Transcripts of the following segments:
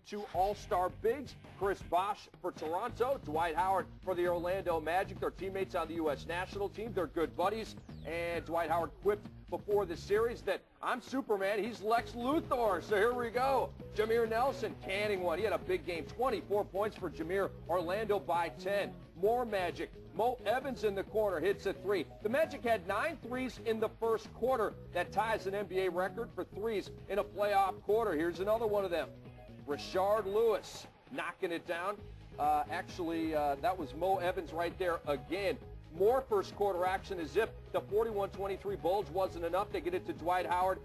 Two all-star bigs, Chris Bosh for Toronto, Dwight Howard for the Orlando Magic. They're teammates on the U.S. national team. They're good buddies. And Dwight Howard quipped before the series that I'm Superman, he's Lex Luthor. So here we go. Jameer Nelson canning one. He had a big game, 24 points for Jameer. Orlando by 10. More Magic. Mo Evans in the corner hits a three. The Magic had 9 threes in the first quarter. That ties an NBA record for threes in a playoff quarter. Here's another one of them. Rashard Lewis knocking it down. That was Mo Evans right there again. More first quarter action as if the 41-23 bulge wasn't enough. They get it to Dwight Howard.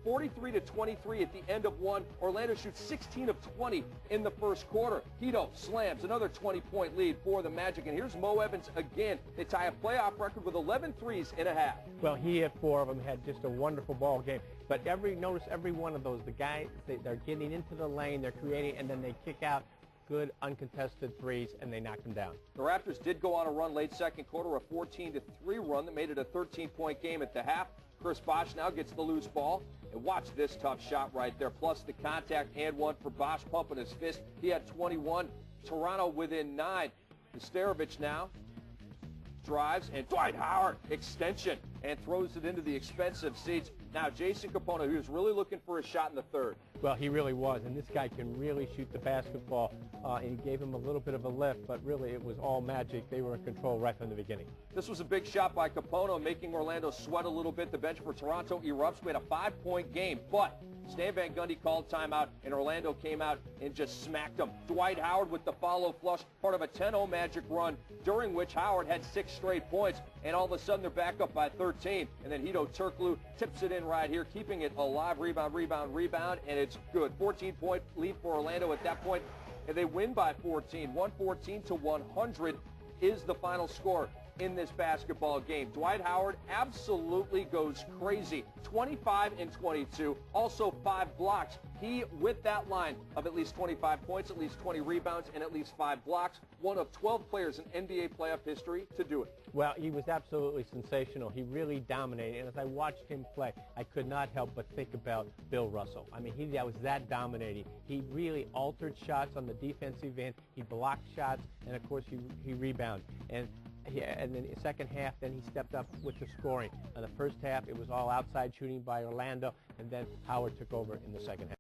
43-23 at the end of one. Orlando shoots 16 of 20 in the first quarter. Hito slams another 20-point lead for the Magic. And here's Mo Evans again. They tie a playoff record with 11 threes in a half. Well, he had 4 of them, had just a wonderful ball game. But notice every one of those, the guys, they're getting into the lane, they're creating, and then they kick out good uncontested threes, and they knock them down. The Raptors did go on a run late second quarter, a 14-3 run that made it a 13-point game at the half. Chris Bosh now gets the loose ball. And watch this tough shot right there, plus the contact and one for Bosh pumping his fist. He had 21. Toronto within 9. Nesterovic now drives, and Dwight Howard extension and throws it into the expensive seats. Now Jason Kapono, he was really looking for a shot in the third. Well, he really was, and this guy can really shoot the basketball, and he gave him a little bit of a lift, but really it was all Magic. They were in control right from the beginning. This was a big shot by Kapono, making Orlando sweat a little bit. The bench for Toronto erupts. We had a 5-point game, but Stan Van Gundy called timeout, and Orlando came out and just smacked them. Dwight Howard with the follow flush, part of a 10-0 Magic run, during which Howard had 6 straight points, and all of a sudden they're back up by 13. And then Hito Turkoglu tips it in right here, keeping it alive. Rebound, rebound, rebound, and it's good. 14-point lead for Orlando at that point, and they win by 14. 114-100 is the final score in this basketball game. Dwight Howard absolutely goes crazy. 25 and 22, also 5 blocks. He, with that line of at least 25 points, at least 20 rebounds, and at least 5 blocks, one of 12 players in NBA playoff history to do it. Well, he was absolutely sensational. He really dominated, and as I watched him play, I could not help but think about Bill Russell. I mean, he was that dominating. He really altered shots on the defensive end. He blocked shots, and of course, he rebounded. And then the second half, then he stepped up with the scoring. In the first half, it was all outside shooting by Orlando, and then Howard took over in the second half.